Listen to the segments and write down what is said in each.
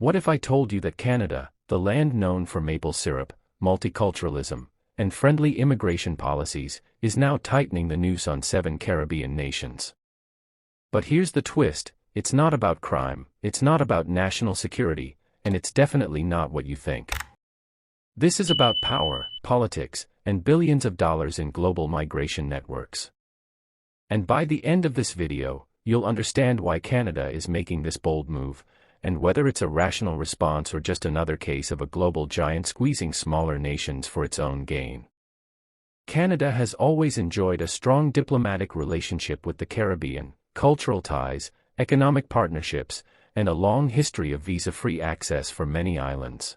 What if I told you that Canada, the land known for maple syrup, multiculturalism, and friendly immigration policies, is now tightening the noose on 7 Caribbean nations? But here's the twist: it's not about crime, it's not about national security, and it's definitely not what you think. This is about power, politics, and billions of dollars in global migration networks. And by the end of this video, you'll understand why Canada is making this bold move, and whether it's a rational response or just another case of a global giant squeezing smaller nations for its own gain. Canada has always enjoyed a strong diplomatic relationship with the Caribbean, cultural ties, economic partnerships, and a long history of visa-free access for many islands.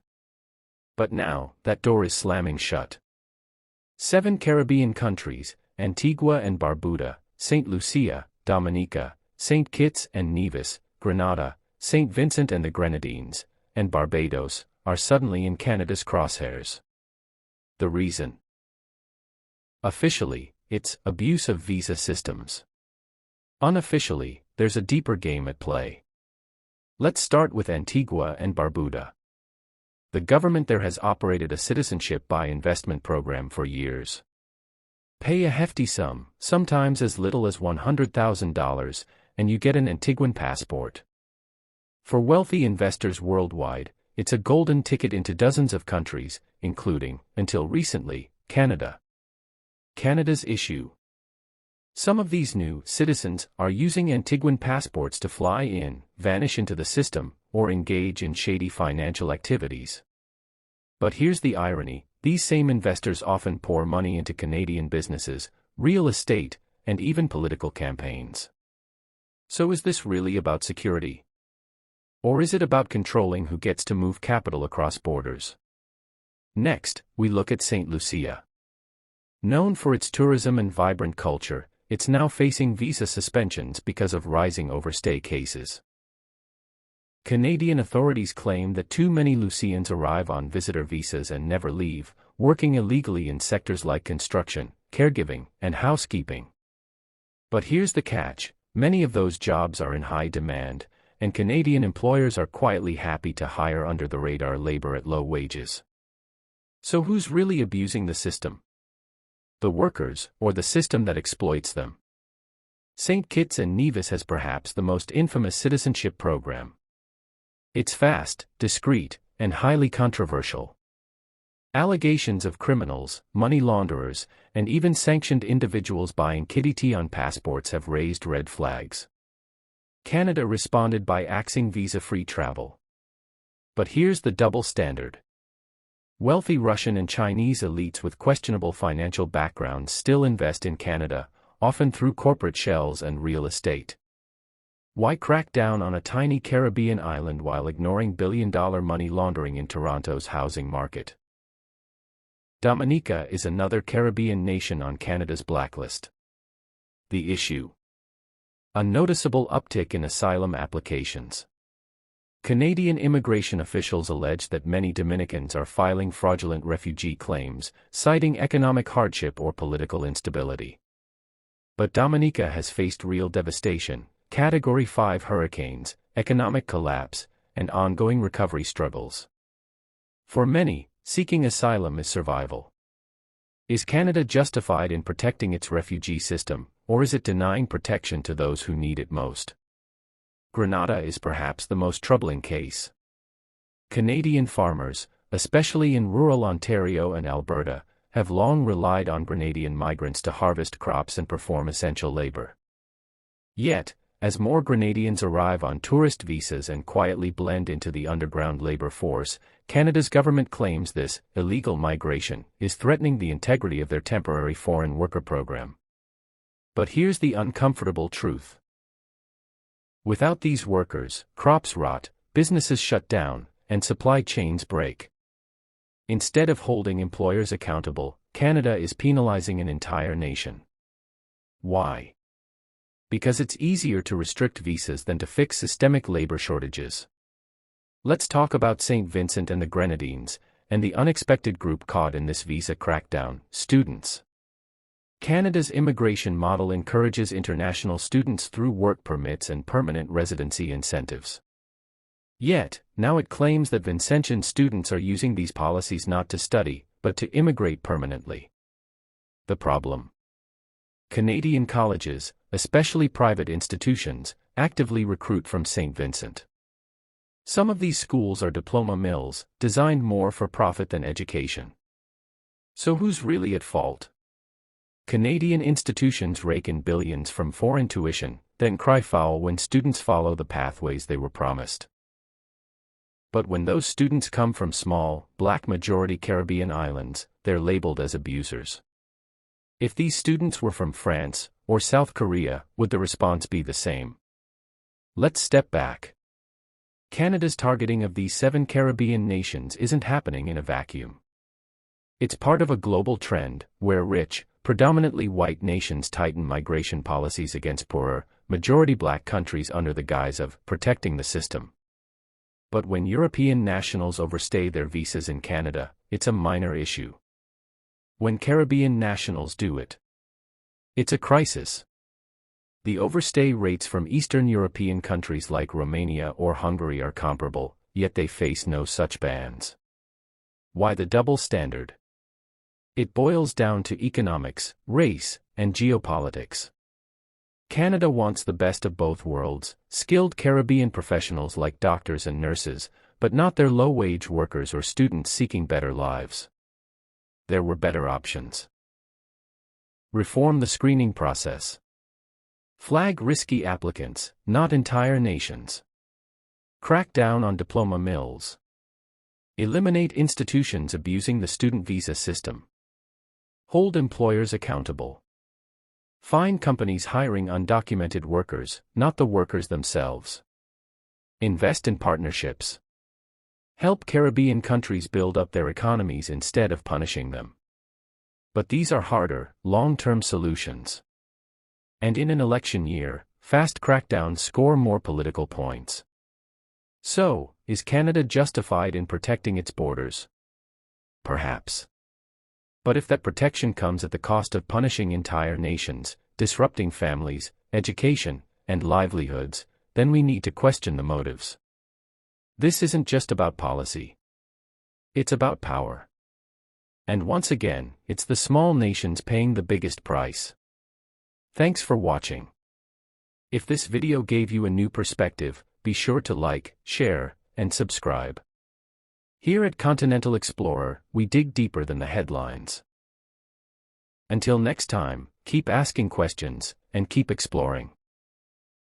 But now, that door is slamming shut. 7 Caribbean countries, Antigua and Barbuda, St. Lucia, Dominica, St. Kitts and Nevis, Grenada, St. Vincent and the Grenadines, and Barbados, are suddenly in Canada's crosshairs. The reason? Officially, it's abuse of visa systems. Unofficially, there's a deeper game at play. Let's start with Antigua and Barbuda. The government there has operated a citizenship by investment program for years. Pay a hefty sum, sometimes as little as $100,000, and you get an Antiguan passport. For wealthy investors worldwide, it's a golden ticket into dozens of countries, including, until recently, Canada. Canada's issue: some of these new citizens are using Antiguan passports to fly in, vanish into the system, or engage in shady financial activities. But here's the irony: these same investors often pour money into Canadian businesses, real estate, and even political campaigns. So is this really about security? Or is it about controlling who gets to move capital across borders? Next, we look at St. Lucia. Known for its tourism and vibrant culture, it's now facing visa suspensions because of rising overstay cases. Canadian authorities claim that too many Lucians arrive on visitor visas and never leave, working illegally in sectors like construction, caregiving, and housekeeping. But here's the catch: many of those jobs are in high demand, and Canadian employers are quietly happy to hire under-the-radar labor at low wages. So who's really abusing the system? The workers, or the system that exploits them? St. Kitts and Nevis has perhaps the most infamous citizenship program. It's fast, discreet, and highly controversial. Allegations of criminals, money launderers, and even sanctioned individuals buying kitty tea on passports have raised red flags. Canada responded by axing visa-free travel. But here's the double standard. Wealthy Russian and Chinese elites with questionable financial backgrounds still invest in Canada, often through corporate shells and real estate. Why crack down on a tiny Caribbean island while ignoring billion-dollar money laundering in Toronto's housing market? Dominica is another Caribbean nation on Canada's blacklist. The issue: a noticeable uptick in asylum applications. Canadian immigration officials allege that many Dominicans are filing fraudulent refugee claims, citing economic hardship or political instability. But Dominica has faced real devastation: Category 5 hurricanes, economic collapse, and ongoing recovery struggles. For many, seeking asylum is survival. Is Canada justified in protecting its refugee system, or is it denying protection to those who need it most? Grenada is perhaps the most troubling case. Canadian farmers, especially in rural Ontario and Alberta, have long relied on Grenadian migrants to harvest crops and perform essential labor. Yet, as more Grenadians arrive on tourist visas and quietly blend into the underground labor force, Canada's government claims this illegal migration is threatening the integrity of their temporary foreign worker program. But here's the uncomfortable truth. Without these workers, crops rot, businesses shut down, and supply chains break. Instead of holding employers accountable, Canada is penalizing an entire nation. Why? Because it's easier to restrict visas than to fix systemic labor shortages. Let's talk about St. Vincent and the Grenadines, and the unexpected group caught in this visa crackdown: students. Canada's immigration model encourages international students through work permits and permanent residency incentives. Yet, now it claims that Vincentian students are using these policies not to study, but to immigrate permanently. The problem: Canadian colleges, especially private institutions, actively recruit from St. Vincent. Some of these schools are diploma mills, designed more for profit than education. So who's really at fault? Canadian institutions rake in billions from foreign tuition, then cry foul when students follow the pathways they were promised. But when those students come from small, black-majority Caribbean islands, they're labeled as abusers. If these students were from France or South Korea, would the response be the same? Let's step back. Canada's targeting of these 7 Caribbean nations isn't happening in a vacuum. It's part of a global trend, where rich, predominantly white nations tighten migration policies against poorer, majority black countries under the guise of protecting the system. But when European nationals overstay their visas in Canada, it's a minor issue. When Caribbean nationals do it, it's a crisis. The overstay rates from Eastern European countries like Romania or Hungary are comparable, yet they face no such bans. Why the double standard? It boils down to economics, race, and geopolitics. Canada wants the best of both worlds, skilled Caribbean professionals like doctors and nurses, but not their low-wage workers or students seeking better lives. There were better options. Reform the screening process. Flag risky applicants, not entire nations. Crack down on diploma mills. Eliminate institutions abusing the student visa system. Hold employers accountable. Fine companies hiring undocumented workers, not the workers themselves. Invest in partnerships. Help Caribbean countries build up their economies instead of punishing them. But these are harder, long-term solutions. And in an election year, fast crackdowns score more political points. So, is Canada justified in protecting its borders? Perhaps. But if that protection comes at the cost of punishing entire nations, disrupting families, education, and livelihoods, then we need to question the motives. This isn't just about policy. It's about power. And once again, it's the small nations paying the biggest price. Thanks for watching. If this video gave you a new perspective, be sure to like, share, and subscribe. Here at Continental Explorer, we dig deeper than the headlines. Until next time, keep asking questions, and keep exploring.